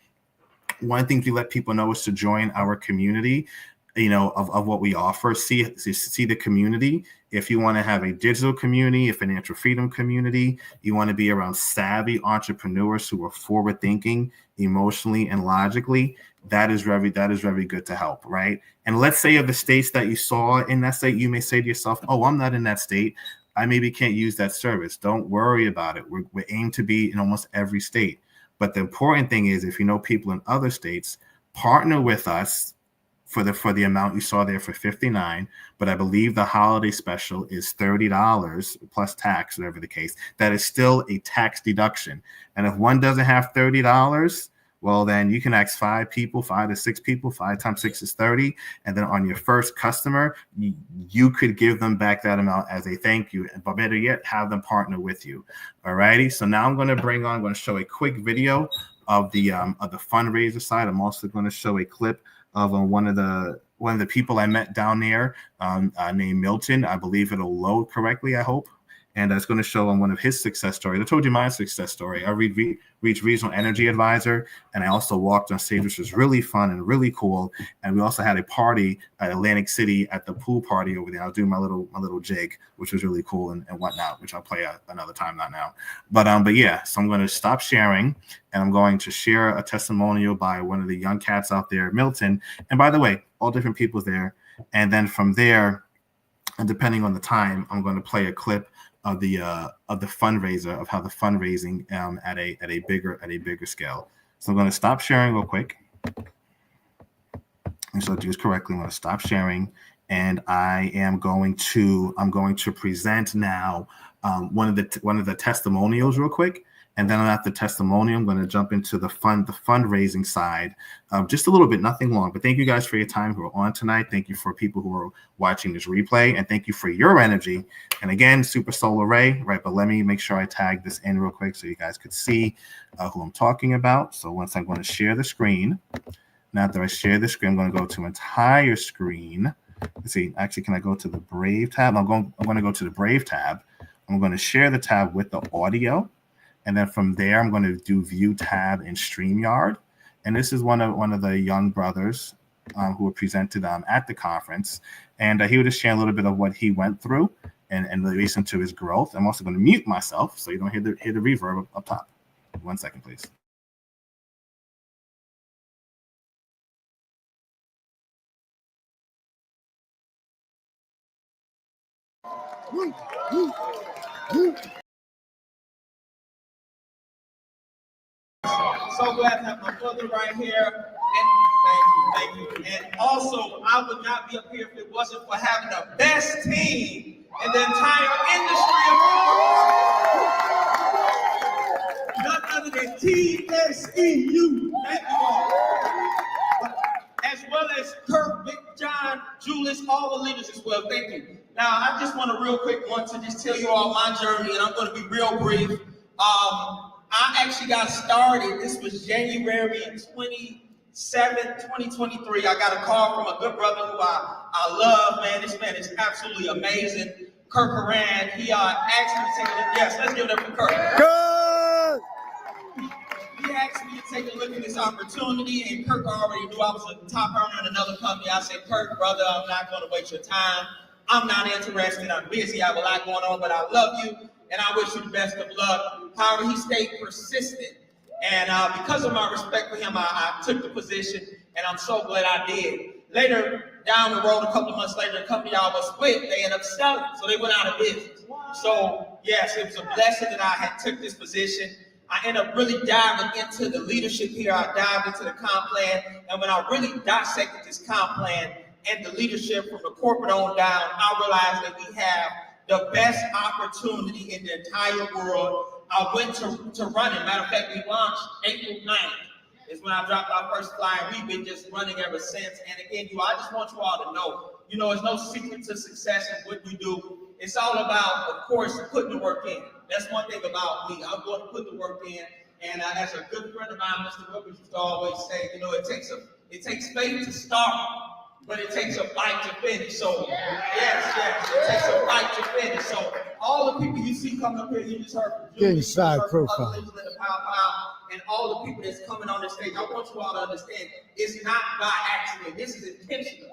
One thing to let people know is to join our community. of what we offer. See the community. If you want to have a digital community, a financial freedom community, you want to be around savvy entrepreneurs who are forward thinking emotionally and logically, that is very good to help, right? And let's say of the states that you saw in that state, you may say to yourself, oh, I'm not in that state, I maybe can't use that service. Don't worry about it. We aim to be in almost every state. But the important thing is, if you know people in other states, partner with us for the amount you saw there for $59, but I believe the holiday special is $30 plus tax, whatever the case. That is still a tax deduction. And if one doesn't have $30, well, then you can ask 5 to 6 people. 5 times 6 is 30. And then on your first customer, you could give them back that amount as a thank you. But better yet, have them partner with you. All righty. So now I'm going to show a quick video of the fundraiser side. I'm also going to show a clip of one of the people I met down there named Milton. I believe it'll load correctly, I hope. And it's going to show on one of his success stories. I told you my success story. I reached Regional Energy Advisor, and I also walked on stage, which was really fun and really cool. And we also had a party at Atlantic City at the pool party over there. I was doing my little jig, which was really cool and whatnot, which I'll play another time, not now. But yeah, so I'm going to stop sharing, and I'm going to share a testimonial by one of the young cats out there, Milton. And by the way, all different people's there. And then from there, and depending on the time, I'm going to play a clip of the fundraiser, of how the fundraising at a bigger scale. So I'm going to stop sharing real quick. And so do this correctly. I'm going to stop sharing, and I'm going to present now one of the testimonials real quick. And then after the testimonial, I'm going to jump into the fundraising side, just a little bit, nothing long. But thank you guys for your time who are on tonight. Thank you for people who are watching this replay, and thank you for your energy. And again, Super Solar Ray, right? But let me make sure I tag this in real quick so you guys could see who I'm talking about. So once I'm going to share the screen. Now that I share the screen, I'm going to go to entire screen. Let's see. Actually, can I go to the Brave tab? I'm going to go to the Brave tab. I'm going to share the tab with the audio. And then from there, I'm going to do View tab in StreamYard. And this is one of the young brothers who were presented at the conference. And he would just share a little bit of what he went through and listen to his growth. I'm also going to mute myself so you don't hear the reverb up top. 1 second, please. So glad to have my brother right here. And thank you. And also, I would not be up here if it wasn't for having the best team in the entire industry of none other than TSEU. Thank you all. As well as Kirk, Big John, Julius, all the leaders as well. Thank you. Now, I just want to just tell you all my journey, and I'm going to be real brief. I actually got started. This was January 27th, 2023. I got a call from a good brother who I love, man. This man is absolutely amazing. Kirk Horan. He asked me to take a look. Yes, let's give it up for Kirk. Good. He asked me to take a look at this opportunity, and Kirk already knew I was a top earner in another company. I said, Kirk, brother, I'm not going to waste your time. I'm not interested. I'm busy. I have a lot going on, but I love you, and I wish you the best of luck. However, he stayed persistent. And because of my respect for him, I took the position, and I'm so glad I did. Later, down the road, a couple of months later, the company I was with, they ended up selling, so they went out of business. So, yes, it was a blessing that I had took this position. I ended up really diving into the leadership here. I dived into the comp plan, and when I really dissected this comp plan and the leadership from the corporate on down, I realized that we have the best opportunity in the entire world. I went to running. Matter of fact, we launched April 9th is when I dropped our first flyer. We've been just running ever since. And again, I just want you all to know, there's no secret to success in what you do. It's all about, of course, putting the work in. That's one thing about me. I'm going to put the work in. And as a good friend of mine, Mr. Wilkins used to always say, it takes faith to start, but it takes a fight to finish. So, yes, it takes a fight to finish. So, all the people you see coming up here, you just heard from Julie, inside profile. and all the people that's coming on the stage, I want you all to understand it's not by accident. This is intentional.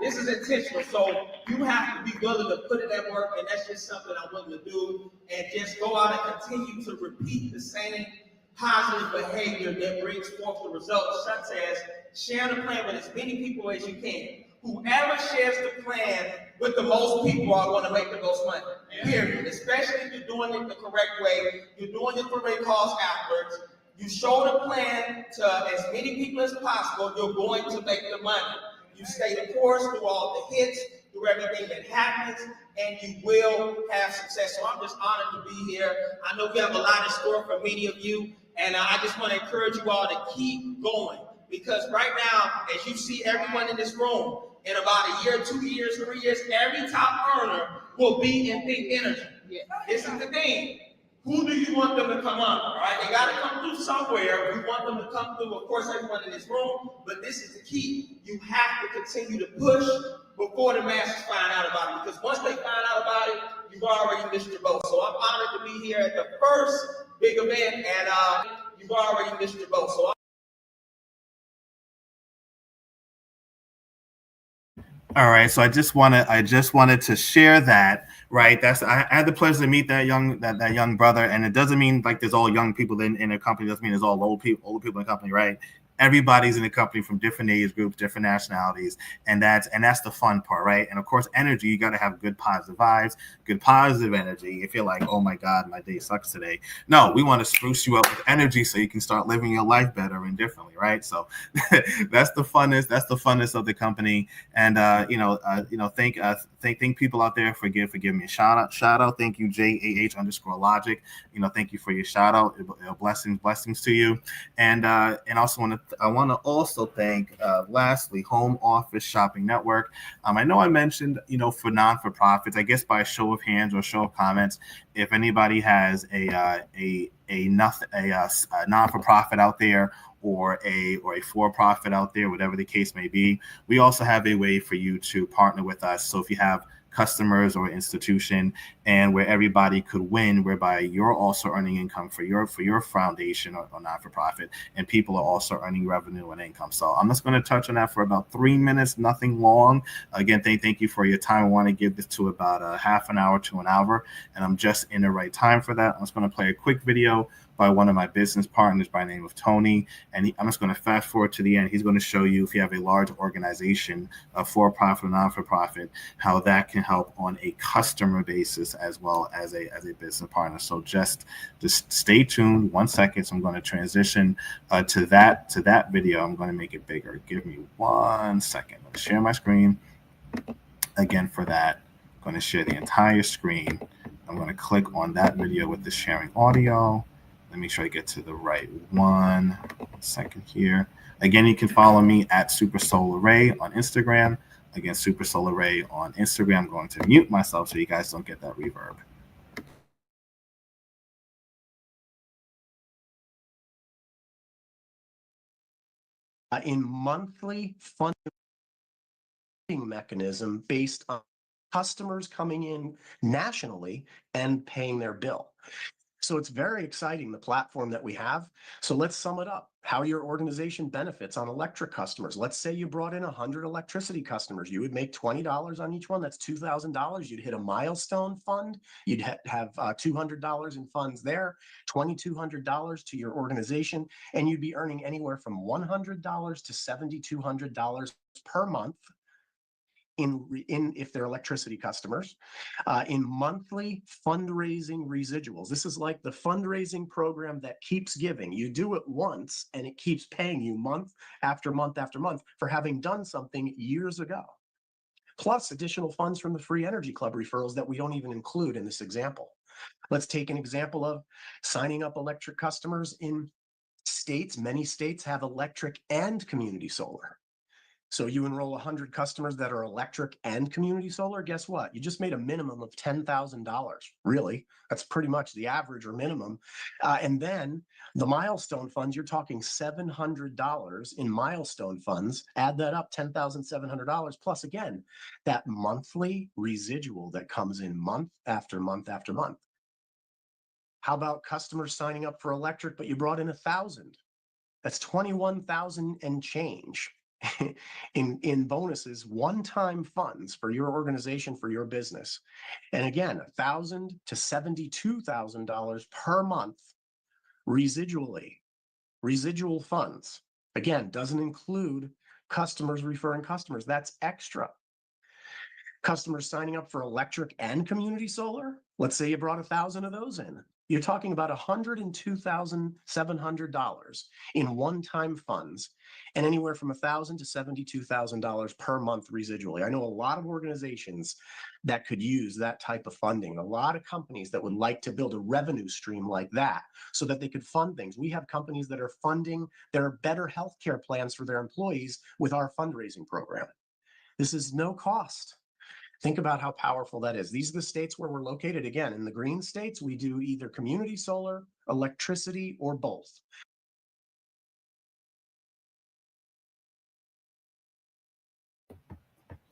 This is intentional. So you have to be willing to put in that work, and that's just something I'm willing to do. And just go out and continue to repeat the same positive behavior that brings forth the results, such as sharing the plan with as many people as you can. Whoever shares the plan with the most people are going to make the most money. Period. Especially if you're doing it the correct way. You're doing it for a cause afterwards. You show the plan to as many people as possible, you're going to make the money. You stay the course through all the hits, through everything that happens, and you will have success. So I'm just honored to be here. I know we have a lot in store for many of you, and I just want to encourage you all to keep going. Because right now, as you see everyone in this room, in about a year, 2 years, 3 years, every top earner will be in Think Energy. This is the thing. Who do you want them to come up? All right, they got to come through somewhere. We want them to come through, of course, everyone in this room, but this is the key. You have to continue to push before the masses find out about it, because once they find out about it, you've already missed your boat. So I'm honored to be here at the first big event, and you've already missed your boat. So All right, so I just wanted to share that, right? I had the pleasure to meet that young brother, and it doesn't mean like there's all young people in a company. It doesn't mean there's all older people in the company, right? Everybody's in the company from different age groups, different nationalities, and that's the fun part, right? And of course, energy, you got to have good positive vibes, good positive energy. If you're like, oh my God, my day sucks today, no, we want to spruce you up with energy so you can start living your life better and differently, right? So that's the funness of the company. And thank people out there for giving me a shout out. Thank you, JAH_logic. Thank you for your shout out. Blessings to you. And also I want to also thank, lastly, Home Office Shopping Network. I know I mentioned, for non-for-profits, I guess by a show of hands or show of comments, if anybody has a non-for-profit out there, or a for-profit out there, whatever the case may be, we also have a way for you to partner with us. So if you have customers or institution, and where everybody could win, whereby you're also earning income for your foundation or not-for-profit, and people are also earning revenue and income. So I'm just going to touch on that for about 3 minutes, nothing long. Again, thank you for your time. I want to give this to about a half an hour to an hour, and I'm just in the right time for that. I'm just going to play a quick video by one of my business partners by the name of Tony. And I'm just going to fast forward to the end. He's going to show you, if you have a large organization, a for-profit or non-for-profit, how that can help on a customer basis as well as a business partner. So just stay tuned. 1 second. So I'm going to transition to that video. I'm going to make it bigger. Give me 1 second. Let's share my screen. Again, for that, I'm going to share the entire screen. I'm going to click on that video with the sharing audio. Let me try to get to the right one. 1 second here. Again, you can follow me at Super Solar Ray on Instagram. Again, Super Solar Ray on Instagram. I'm going to mute myself so you guys don't get that reverb. In monthly funding mechanism based on customers coming in nationally and paying their bill. So it's very exciting, the platform that we have. So let's sum it up. How your organization benefits on electric customers. Let's say you brought in 100 electricity customers. You would make $20 on each one. That's $2,000. You'd hit a milestone fund. You'd have $200 in funds there, $2,200 to your organization, and you'd be earning anywhere from $100 to $7,200 per month in if they're electricity customers, in monthly fundraising residuals. This is like the fundraising program that keeps giving. You do it once and it keeps paying you month after month after month for having done something years ago. Plus additional funds from the Free Energy Club referrals that we don't even include in this example. Let's take an example of signing up electric customers in states. Many states have electric and community solar. So you enroll 100 customers that are electric and community solar. Guess what? You just made a minimum of $10,000. Really, that's pretty much the average or minimum. And then the milestone funds, you're talking $700 in milestone funds. Add that up, $10,700 plus, again, that monthly residual that comes in month after month after month. How about customers signing up for electric, but you brought in 1,000? That's 21,000 and change in bonuses, one-time funds for your organization, for your business. And again, $1,000 to $72,000 per month residually. Residual funds, again, doesn't include customers referring customers. That's extra. Customers signing up for electric and community solar. Let's say you brought 1,000 of those in. You're talking about $102,700 in one-time funds, and anywhere from $1,000 to $72,000 per month residually. I know a lot of organizations that could use that type of funding. A lot of companies that would like to build a revenue stream like that so that they could fund things. We have companies that are funding their better healthcare plans for their employees with our fundraising program. This is no cost. Think about how powerful that is. These are the states where we're located. Again, in the green states, we do either community solar, electricity, or both.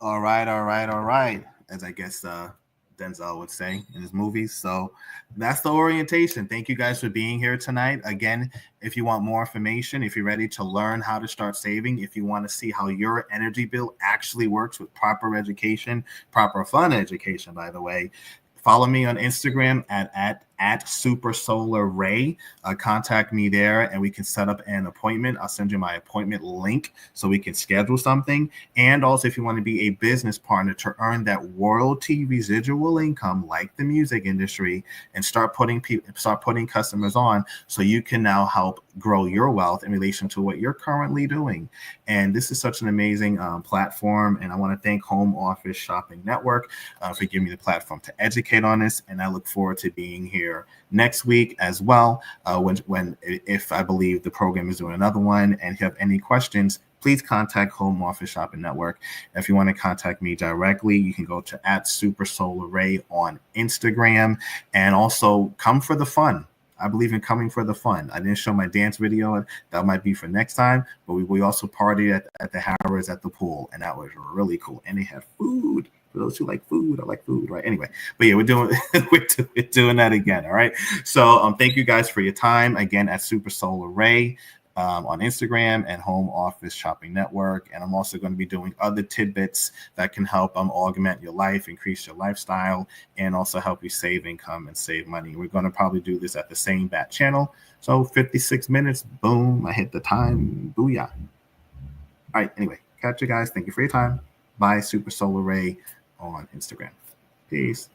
All right. As I guess Denzel would say in his movies. So that's the orientation. Thank you guys for being here tonight. Again, if you want more information, if you're ready to learn how to start saving, if you want to see how your energy bill actually works with proper education, proper fun education, by the way, follow me on Instagram at Super Solar Ray. Contact me there and we can set up an appointment. I'll send you my appointment link so we can schedule something. And also, if you want to be a business partner to earn that royalty residual income like the music industry and start putting customers on, so you can now help grow your wealth in relation to what you're currently doing. And this is such an amazing platform. And I want to thank Home Office Shopping Network for giving me the platform to educate on this. And I look forward to being here next week as well, if I believe the program is doing another one. And if you have any questions, please contact Home Office Shopping Network. If you want to contact me directly, you can go to at Super Solar Ray on Instagram. And also come for the fun. I believe in coming for the fun. I didn't show my dance video. That might be for next time. But we also partied at the Harrods at the pool, and that was really cool. And they had food. For those who like food, I like food, right? Anyway, but yeah, we're doing that again. All right. So thank you guys for your time again at Super Solar Ray on Instagram and Home Office Shopping Network. And I'm also going to be doing other tidbits that can help augment your life, increase your lifestyle, and also help you save income and save money. We're going to probably do this at the same bat channel. So 56 minutes, boom, I hit the time, booyah. All right. Anyway, catch you guys. Thank you for your time. Bye, Super Solar Ray on Instagram. Peace.